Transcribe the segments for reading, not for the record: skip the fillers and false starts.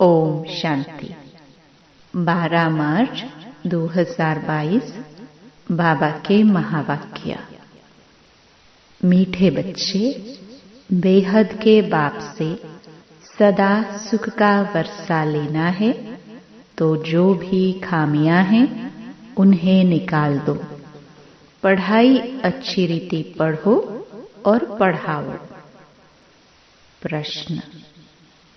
ओम शांति। 12 मार्च 2022 बाबा के महावाक्य। मीठे बच्चे, बेहद के बाप से सदा सुख का वर्षा लेना है तो जो भी खामियां हैं उन्हें निकाल दो। पढ़ाई अच्छी रीति पढ़ो और पढ़ाओ। प्रश्न,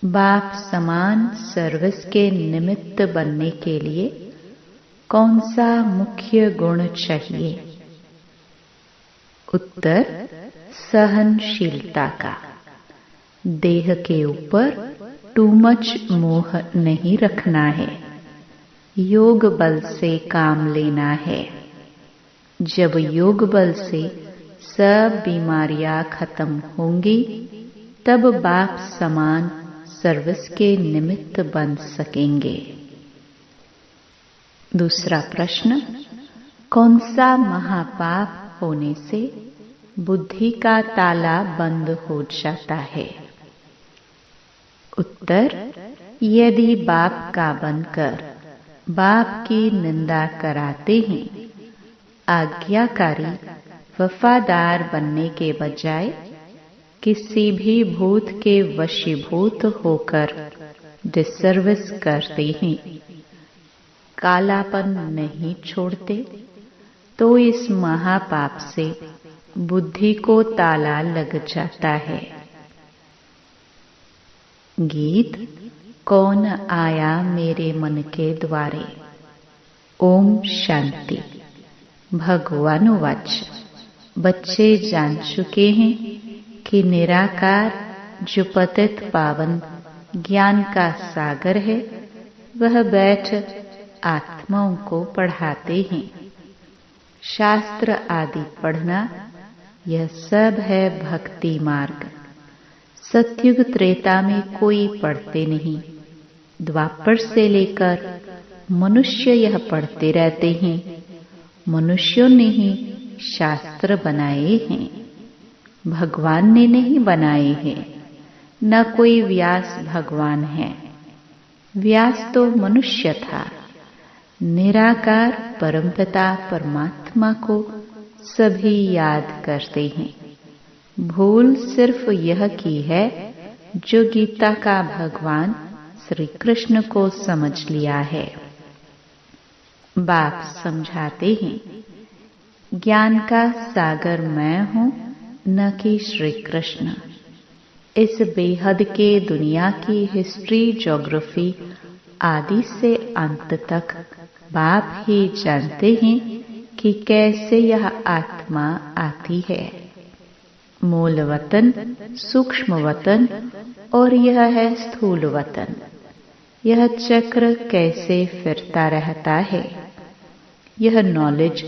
बाप समान सर्विस के निमित्त बनने के लिए कौन सा मुख्य गुण चाहिए? उत्तर, सहनशीलता का। देह के ऊपर टू मच मोह नहीं रखना है। योग बल से काम लेना है। जब योग बल से सब बीमारियां खत्म होंगी तब बाप समान सर्विस के निमित्त बन सकेंगे। दूसरा प्रश्न, कौन सा महापाप होने से बुद्धि का ताला बंद हो जाता है? उत्तर, यदि बाप का बनकर बाप की निंदा कराते हैं, आज्ञाकारी वफादार बनने के बजाय किसी भी भूत के वशीभूत होकर डिसर्विस करते हैं, कालापन नहीं छोड़ते, तो इस महापाप से बुद्धि को ताला लग जाता है। गीत, कौन आया मेरे मन के द्वारे। ओम शांति। भगवान वाच, बच्चे जान चुके हैं कि निराकार जो पतित पावन ज्ञान का सागर है, वह बैठ आत्माओं को पढ़ाते हैं। शास्त्र आदि पढ़ना यह सब है भक्ति मार्ग। सतयुग त्रेता में कोई पढ़ते नहीं। द्वापर से लेकर मनुष्य यह पढ़ते रहते हैं। मनुष्यों ने ही शास्त्र बनाए हैं, भगवान ने नहीं बनाए हैं। न कोई व्यास भगवान है। व्यास तो मनुष्य था। निराकार परमपिता परमात्मा को सभी याद करते हैं। भूल सिर्फ यह की है जो गीता का भगवान श्री कृष्ण को समझ लिया है। बाप समझाते हैं, ज्ञान का सागर मैं हूँ, न कि श्री कृष्ण। इस बेहद के दुनिया की हिस्ट्री, ज्योग्राफी आदि से अंत तक बाप ही जानते हैं कि कैसे यह आत्मा आती है। मूल वतन, सूक्ष्म वतन और यह है स्थूल वतन। यह चक्र कैसे फिरता रहता है, यह नॉलेज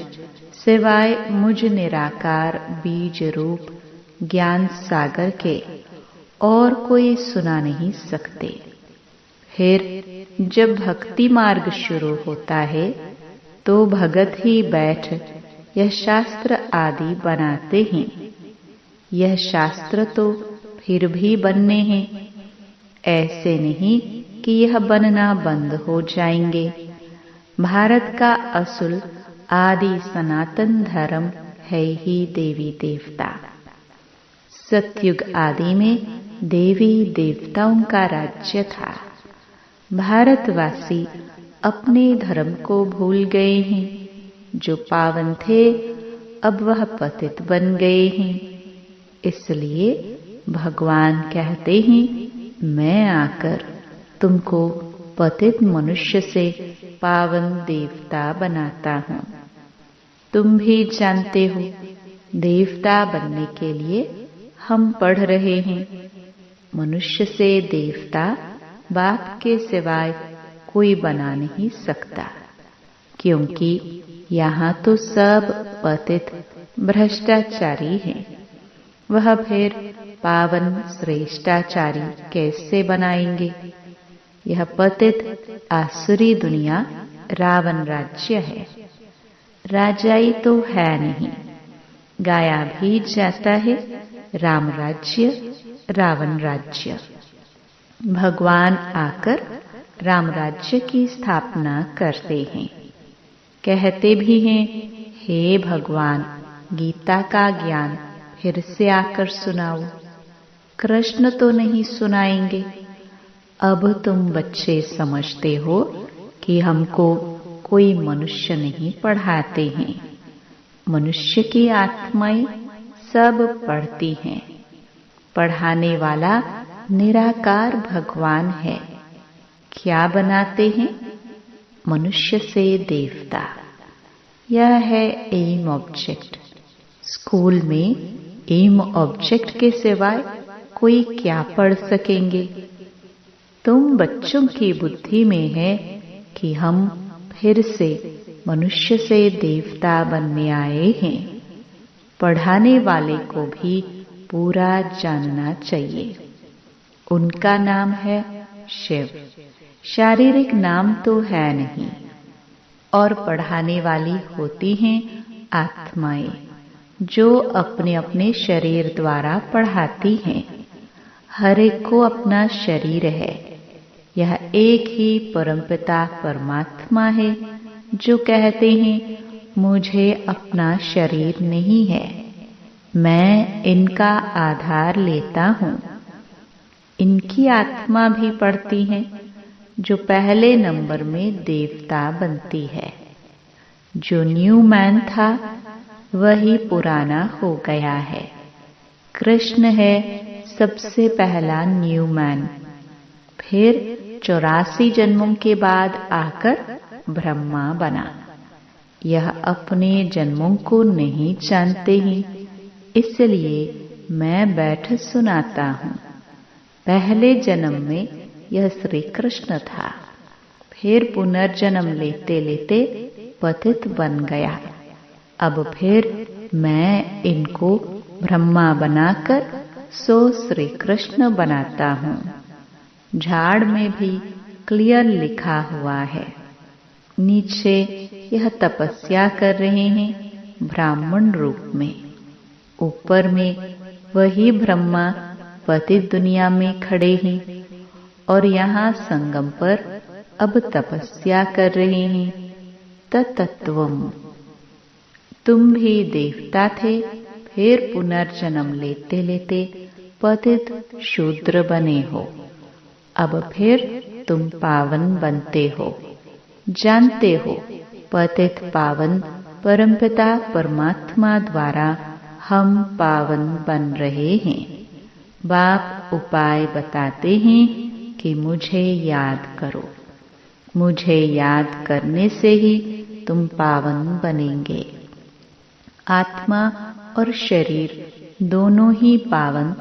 सिवाय मुझ निराकार बीज रूप ज्ञान सागर के और कोई सुना नहीं सकते। फिर जब भक्ति मार्ग शुरू होता है तो भगत ही बैठ यह शास्त्र आदि बनाते हैं। यह शास्त्र तो फिर भी बनने हैं, ऐसे नहीं कि यह बनना बंद हो जाएंगे। भारत का असुल आदि सनातन धर्म है ही देवी देवता। सतयुग आदि में देवी देवताओं का राज्य था। भारतवासी अपने धर्म को भूल गए हैं। जो पावन थे अब वह पतित बन गए हैं। इसलिए भगवान कहते हैं, मैं आकर तुमको पतित मनुष्य से पावन देवता बनाता हूँ। तुम भी जानते हो, देवता बनने के लिए हम पढ़ रहे हैं। मनुष्य से देवता बाप के सिवाय कोई बना नहीं सकता, क्योंकि यहाँ तो सब पतित भ्रष्टाचारी हैं। वह फिर पावन श्रेष्ठाचारी कैसे बनाएंगे? यह पतित आसुरी दुनिया रावण राज्य है। राजाई तो है नहीं, गाया भी जाता है राम राज्य, रावण राज्य। भगवान आकर राम राज्य की स्थापना करते हैं। कहते भी हैं, हे भगवान, गीता का ज्ञान फिर से आकर सुनाओ। कृष्ण तो नहीं सुनाएंगे। अब तुम बच्चे समझते हो कि हमको कोई मनुष्य नहीं पढ़ाते हैं। मनुष्य की आत्माएं सब पढ़ती हैं। पढ़ाने वाला निराकार भगवान है। क्या बनाते हैं? मनुष्य से देवता। यह है एम ऑब्जेक्ट। स्कूल में एम ऑब्जेक्ट के सिवाय कोई क्या पढ़ सकेंगे? तुम बच्चों की बुद्धि में है कि हम फिर से मनुष्य से देवता बनने आए हैं। पढ़ाने वाले को भी पूरा जानना चाहिए। उनका नाम है शिव। शारीरिक नाम तो है नहीं। और पढ़ाने वाली होती हैं आत्माएं, जो अपने अपने शरीर द्वारा पढ़ाती हैं। हर एक को अपना शरीर है। यह एक ही परमपिता परमात्मा है जो कहते हैं, मुझे अपना शरीर नहीं है, मैं इनका आधार लेता हूँ। इनकी आत्मा भी पढ़ती है, जो पहले नंबर में देवता बनती है। जो न्यू मैन था वही पुराना हो गया है। कृष्ण है सबसे पहला न्यू मैन। फिर 84 जन्मों के बाद आकर ब्रह्मा बना। यह अपने जन्मों को नहीं जानते हैं, इसलिए मैं बैठ सुनाता हूँ। पहले जन्म में यह श्री कृष्ण था। फिर पुनर्जन्म लेते लेते पतित बन गया। अब फिर मैं इनको ब्रह्मा बनाकर श्री कृष्ण बनाता हूँ। झाड़ में भी क्लियर लिखा हुआ है। नीचे यह तपस्या कर रहे हैं ब्राह्मण रूप में। ऊपर में वही ब्रह्मा पतित दुनिया में खड़े हैं और यहाँ संगम पर अब तपस्या कर रहे हैं। तत्त्वम्। तुम भी देवता थे, फिर पुनर्जन्म लेते लेते पतित शूद्र बने हो। अब फिर तुम पावन बनते हो। जानते हो, पतित पावन परमपिता परमात्मा द्वारा हम पावन बन रहे हैं। बाप उपाय बताते हैं कि मुझे याद करो। मुझे याद करने से ही तुम पावन बनेंगे। आत्मा और शरीर दोनों ही पावन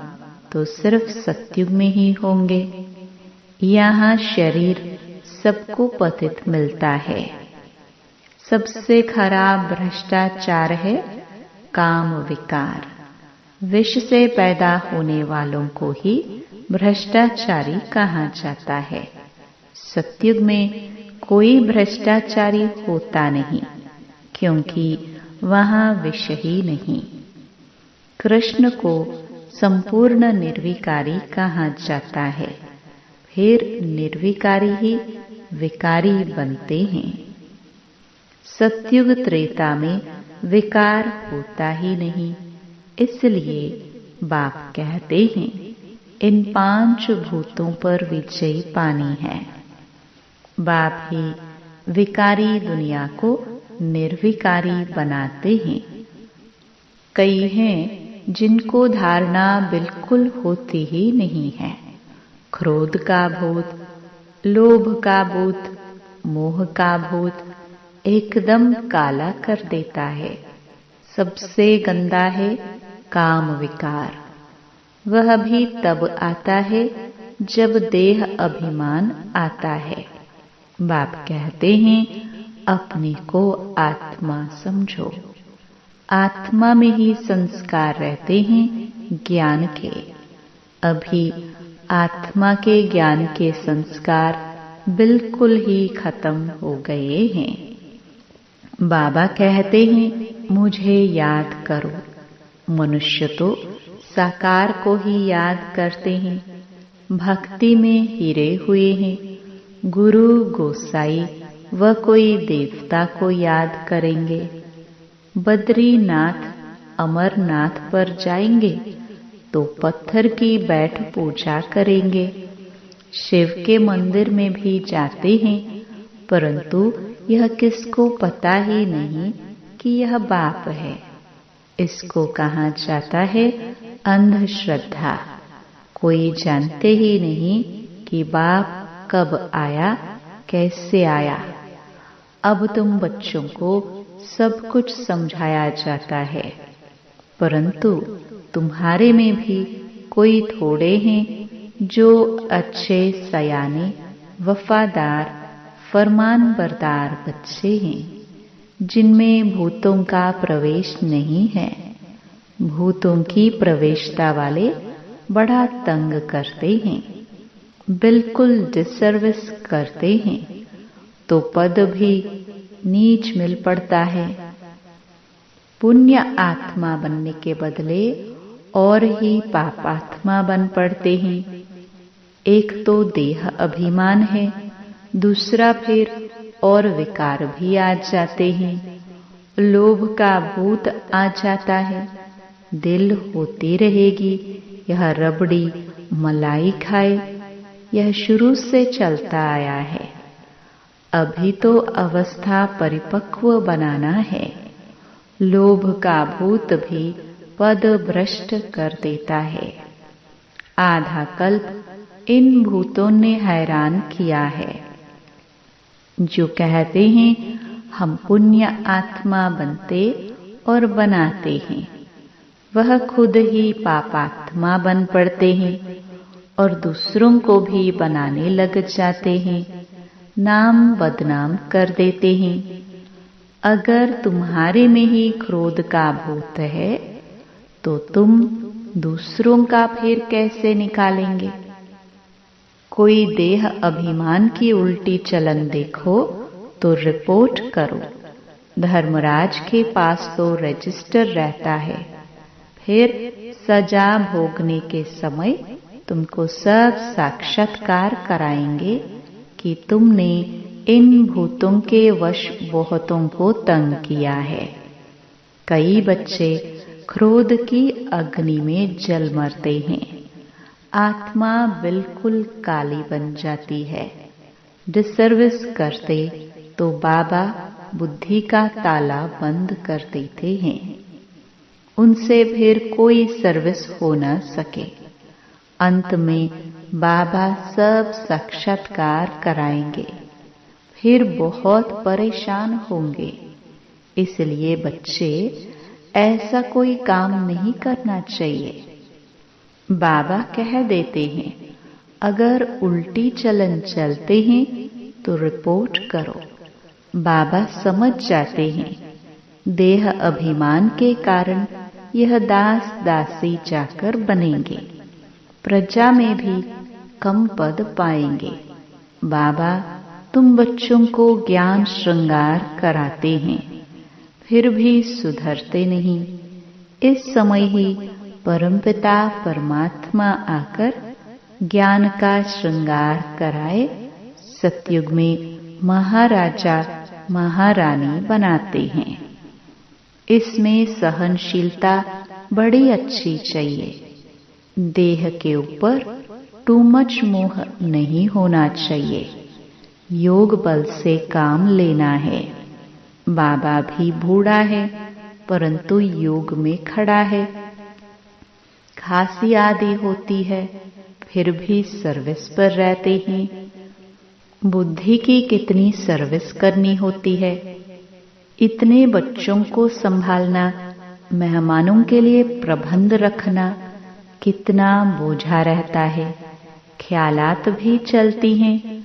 तो सिर्फ सत्युग में ही होंगे। यहाँ शरीर सबको पतित मिलता है। सबसे खराब भ्रष्टाचार है काम विकार। विष से पैदा होने वालों को ही भ्रष्टाचारी कहा जाता है। सत्युग में कोई भ्रष्टाचारी होता नहीं, क्योंकि वहाँ विष ही नहीं। कृष्ण को संपूर्ण निर्विकारी कहा जाता है। फिर निर्विकारी ही विकारी बनते हैं। सत्युग त्रेता में विकार होता ही नहीं, इसलिए बाप कहते हैं, इन 5 भूतों पर विजय पानी है। बाप ही विकारी दुनिया को निर्विकारी बनाते हैं। कई हैं जिनको धारणा बिल्कुल होती ही नहीं है। क्रोध का भूत, लोभ का भूत, मोह का भूत एकदम काला कर देता है। सबसे गंदा है काम विकार। वह भी तब आता है जब देह अभिमान आता है। बाप कहते हैं, अपने को आत्मा समझो। आत्मा में ही संस्कार रहते हैं ज्ञान के। अभी आत्मा के ज्ञान के संस्कार बिल्कुल ही खत्म हो गए हैं। बाबा कहते हैं, मुझे याद करो। मनुष्य तो साकार को ही याद करते हैं। भक्ति में हिरे हुए हैं। गुरु गोसाई व कोई देवता को याद करेंगे, बद्रीनाथ अमरनाथ पर जाएंगे तो पत्थर की बैठ पूजा करेंगे। शिव के मंदिर में भी जाते हैं, परंतु यह किसको पता ही नहीं कि यह बाप है। इसको कहा जाता है अंधश्रद्धा। कोई जानते ही नहीं कि बाप कब आया, कैसे आया। अब तुम बच्चों को सब कुछ समझाया जाता है, परंतु तुम्हारे में भी कोई थोड़े हैं जो अच्छे सयाने वफादार फरमान बरदार बच्चे हैं, जिनमें भूतों का प्रवेश नहीं है। भूतों की प्रवेशता वाले बड़ा तंग करते हैं, बिल्कुल डिसर्विस करते हैं, तो पद भी नीच मिल पड़ता है। पुण्य आत्मा बनने के बदले और ही पापात्मा बन पड़ते हैं। एक तो देह अभिमान है, दूसरा फिर और विकार भी आ जाते हैं। लोभ का भूत आ जाता है। दिल होती रहेगी यह रबड़ी मलाई खाए। यह शुरू से चलता आया है। अभी तो अवस्था परिपक्व बनाना है। लोभ का भूत भी पद भ्रष्ट कर देता है। आधा कल्प इन भूतों ने हैरान किया है। जो कहते हैं हम पुण्य आत्मा बनते और बनाते हैं, वह खुद ही पापात्मा बन पड़ते हैं और दूसरों को भी बनाने लग जाते हैं, नाम बदनाम कर देते हैं। अगर तुम्हारे में ही क्रोध का भूत है तो तुम दूसरों का फिर कैसे निकालेंगे। कोई देह अभिमान की उल्टी चलन देखो तो रिपोर्ट करो। धर्मराज के पास तो रजिस्टर रहता है। फिर सजा भोगने के समय तुमको सब साक्षात्कार कराएंगे कि तुमने इन भूतों के वश बहुतों को तंग किया है। कई बच्चे क्रोध की अग्नि में जल मरते हैं। आत्मा बिल्कुल काली बन जाती है। डिसर्विस करते तो बाबा बुद्धि का ताला बंद कर देते हैं। उनसे फिर कोई सर्विस हो न सके। अंत में बाबा सब साक्षात्कार कराएंगे। फिर बहुत परेशान होंगे। इसलिए बच्चे ऐसा कोई काम नहीं करना चाहिए। बाबा कह देते हैं अगर उल्टी चलन चलते हैं तो रिपोर्ट करो। बाबा समझ जाते हैं देह अभिमान के कारण यह दास दासी जाकर बनेंगे। प्रजा में भी कम पद पाएंगे। बाबा तुम बच्चों को ज्ञान श्रृंगार कराते हैं, फिर भी सुधरते नहीं। इस समय ही परमपिता परमात्मा आकर ज्ञान का श्रृंगार कराए। सतयुग में महाराजा महारानी बनाते हैं। इसमें सहनशीलता बड़ी अच्छी चाहिए। देह के ऊपर टू मच मोह नहीं होना चाहिए। योग बल से काम लेना है। बाबा भी बूढ़ा है परंतु योग में खड़ा है। खांसी आदि होती है फिर भी सर्विस पर रहते हैं। बुद्धि की कितनी सर्विस करनी होती है। इतने बच्चों को संभालना, मेहमानों के लिए प्रबंध रखना कितना बोझा रहता है। ख्यालात भी चलती हैं।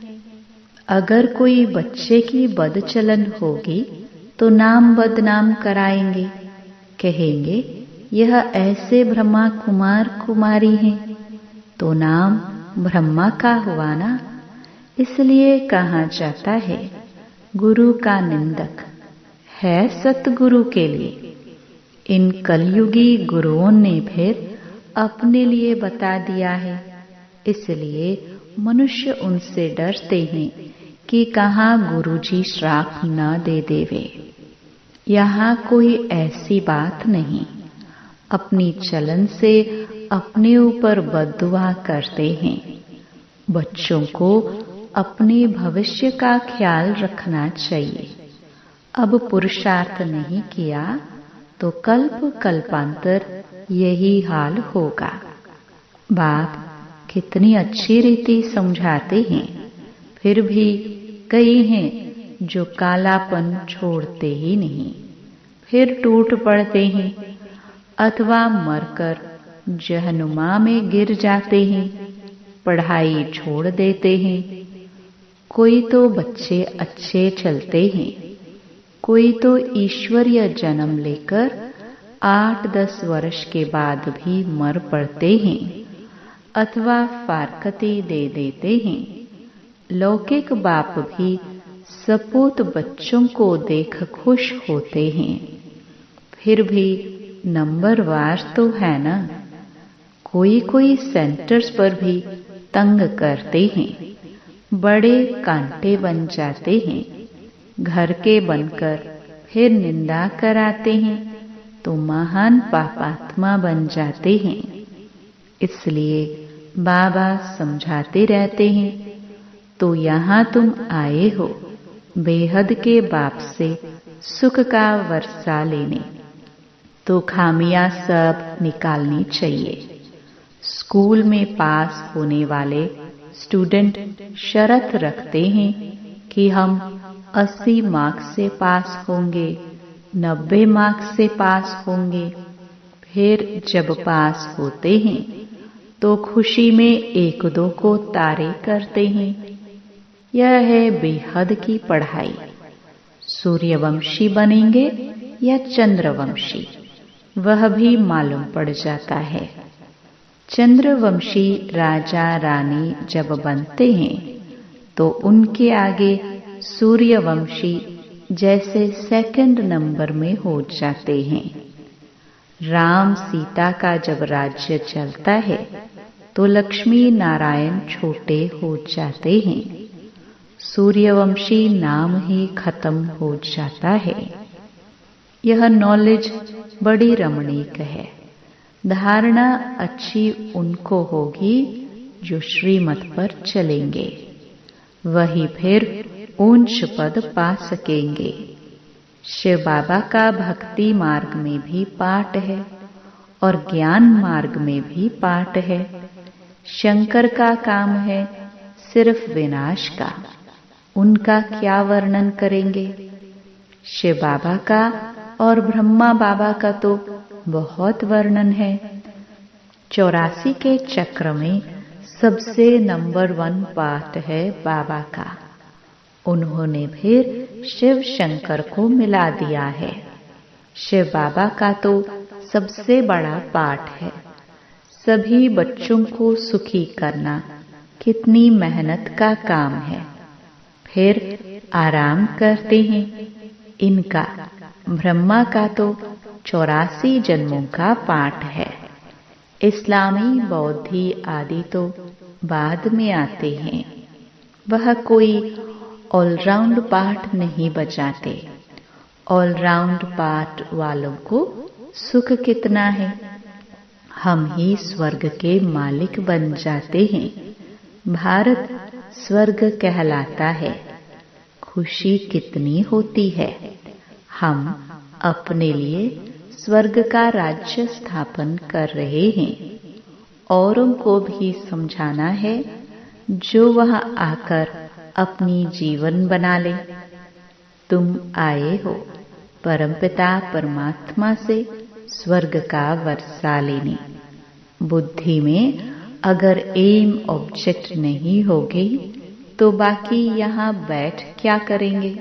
अगर कोई बच्चे की बदचलन होगी तो नाम बदनाम कराएंगे। कहेंगे यह ऐसे ब्रह्मा कुमार कुमारी हैं, तो नाम ब्रह्मा का हुआ ना। इसलिए कहा जाता है गुरु का निंदक है सतगुरु के लिए। इन कलयुगी गुरुओं ने फिर अपने लिए बता दिया है। इसलिए मनुष्य उनसे डरते हैं कि कहाँ गुरुजी श्राप न दे देवे। यहाँ कोई ऐसी बात नहीं। अपनी चलन से अपने ऊपर बद्दुआ करते हैं। बच्चों को अपने भविष्य का ख्याल रखना चाहिए। अब पुरुषार्थ नहीं किया तो कल्प कल्पांतर यही हाल होगा। बाप कितनी अच्छी रीति समझाते हैं, फिर भी कई हैं जो कालापन छोड़ते ही नहीं, फिर टूट पड़ते हैं अथवा मरकर जहनुमा में गिर जाते हैं, पढ़ाई छोड़ देते हैं। कोई तो बच्चे अच्छे चलते हैं, कोई तो ईश्वरीय जन्म लेकर 8-10 वर्ष के बाद भी मर पड़ते हैं अथवा फारकती दे देते हैं। लौकिक बाप भी सपूत बच्चों को देख खुश होते हैं, फिर भी नंबरवार तो है ना। कोई कोई सेंटर्स पर भी तंग करते हैं, बड़े कांटे बन जाते हैं। घर के बनकर फिर निंदा कराते हैं तो महान पापात्मा बन जाते हैं। इसलिए बाबा समझाते रहते हैं, तो यहाँ तुम आए हो बेहद के बाप से सुख का वर्षा लेने, तो खामियां सब निकालनी चाहिए। स्कूल में पास होने वाले स्टूडेंट शर्त रखते हैं कि हम 80 मार्क्स से पास होंगे, 90 मार्क्स से पास होंगे। फिर जब पास होते हैं तो खुशी में एक दो को तारे करते हैं। यह है बेहद की पढ़ाई। सूर्यवंशी बनेंगे या चंद्रवंशी, वह भी मालूम पड़ जाता है। चंद्रवंशी राजा रानी जब बनते हैं तो उनके आगे सूर्यवंशी जैसे सेकंड नंबर में हो जाते हैं। राम सीता का जब राज्य चलता है तो लक्ष्मी नारायण छोटे हो जाते हैं। सूर्यवंशी नाम ही खत्म हो जाता है। यह नॉलेज बड़ी रमणीक है। धारणा अच्छी उनको होगी जो श्रीमत पर चलेंगे, वही फिर ऊंच पद पा सकेंगे। शिव बाबा का भक्ति मार्ग में भी पाठ है और ज्ञान मार्ग में भी पाठ है। शंकर का काम है सिर्फ विनाश का, उनका क्या वर्णन करेंगे। शिव बाबा का और ब्रह्मा बाबा का तो बहुत वर्णन है। 84 के चक्र में सबसे नंबर 1 पाठ है बाबा का। उन्होंने फिर शिव शंकर को मिला दिया है। शिव बाबा का तो सबसे बड़ा पाठ है। सभी बच्चों को सुखी करना कितनी मेहनत का काम है। फिर आराम करते हैं। इनका ब्रह्मा का तो 84 जन्मों का पाठ है। इस्लामी बौद्धि आदि तो बाद में आते हैं। वह कोई ऑलराउंड पाठ नहीं बजाते। ऑलराउंड पाठ वालों को सुख कितना है। हम ही स्वर्ग के मालिक बन जाते हैं। भारत स्वर्ग कहलाता है। खुशी कितनी होती है। हम अपने लिए स्वर्ग का राज्य स्थापन कर रहे हैं। औरों को भी समझाना है जो वहां आकर अपनी जीवन बना ले। तुम आए हो परमपिता परमात्मा से स्वर्ग का वर्षा लेने। बुद्धि में अगर एम ऑब्जेक्ट नहीं होगी तो बाकी यहाँ बैठ क्या करेंगे।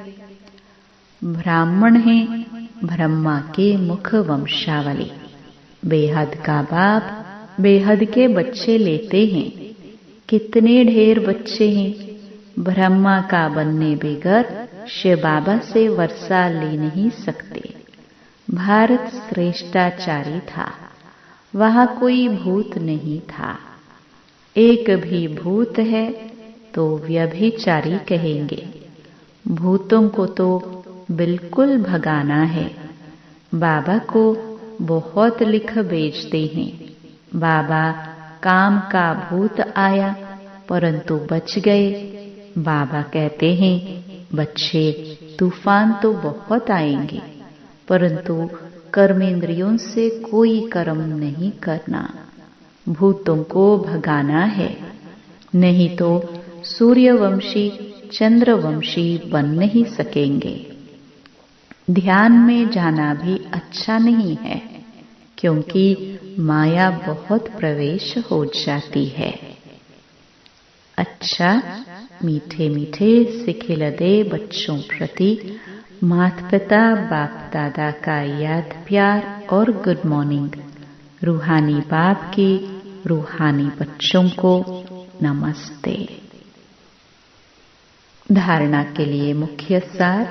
ब्राह्मण हैं ब्रह्मा के मुख वंशावली। बेहद का बाप बेहद के बच्चे लेते हैं। कितने ढेर बच्चे हैं। ब्रह्मा का बनने बगैर शिव बाबा से वर्षा ले नहीं सकते। भारत श्रेष्ठाचारी था। वहां कोई भूत नहीं था। एक भी भूत है तो व्यभिचारी कहेंगे। भूतों को तो बिल्कुल भगाना है। बाबा को बहुत लिख भेजते हैं, बाबा काम का भूत आया परंतु बच गए। बाबा कहते हैं, बच्चे तूफान तो बहुत आएंगे परंतु कर्मेंद्रियों से कोई कर्म नहीं करना, भूतों को भगाना है, नहीं तो सूर्यवंशी चंद्रवंशी बन नहीं सकेंगे। ध्यान में जाना भी अच्छा नहीं है क्योंकि माया बहुत प्रवेश हो जाती है। अच्छा, मीठे मीठे सिखिलदे बच्चों प्रति माता पिता बाप दादा का याद प्यार और गुड मॉर्निंग। रूहानी बाप की रूहानी बच्चों को नमस्ते। धारणा के लिए मुख्य सार।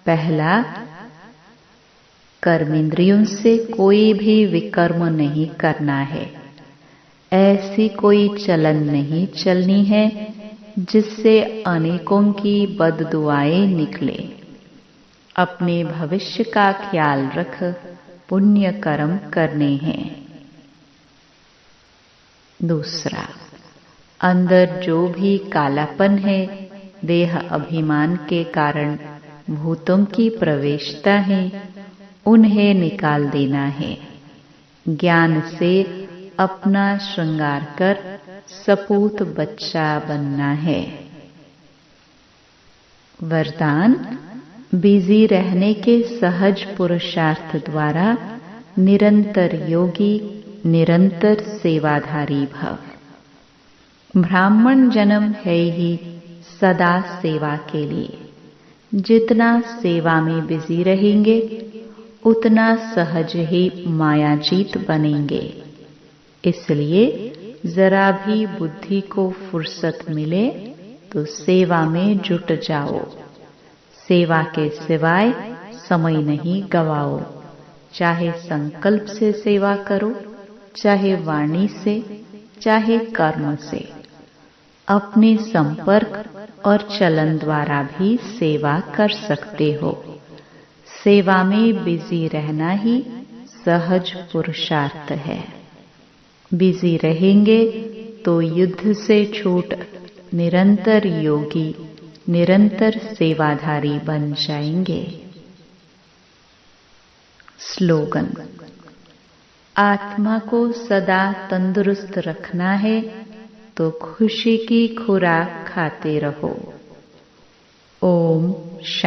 पहला, कर्मेंद्रियों से कोई भी विकर्म नहीं करना है। ऐसी कोई चलन नहीं चलनी है जिससे अनेकों की बददुआएं निकले। अपने भविष्य का ख्याल रख पुण्य कर्म करने हैं। दूसरा, अंदर जो भी कालापन है, देह अभिमान के कारण भूतों की प्रवेशता है, उन्हें निकाल देना है। ज्ञान से अपना श्रृंगार कर सपूत बच्चा बनना है। वरदान, बिजी रहने के सहज पुरुषार्थ द्वारा निरंतर योगी, निरंतर सेवाधारी भव। ब्राह्मण जन्म है ही सदा सेवा के लिए। जितना सेवा में बिजी रहेंगे उतना सहज ही मायाजीत बनेंगे। इसलिए जरा भी बुद्धि को फुर्सत मिले तो सेवा में जुट जाओ। सेवा के सिवाय समय नहीं गवाओ। चाहे संकल्प से सेवा करो, चाहे वाणी से, चाहे कर्म से। अपने संपर्क और चलन द्वारा भी सेवा कर सकते हो। सेवा में बिजी रहना ही सहज पुरुषार्थ है। बिजी रहेंगे तो युद्ध से छूट निरंतर योगी, निरंतर सेवाधारी बन जाएंगे। स्लोगन, आत्मा को सदा तंदुरुस्त रखना है तो खुशी की खुराक खाते रहो। ओम शांति।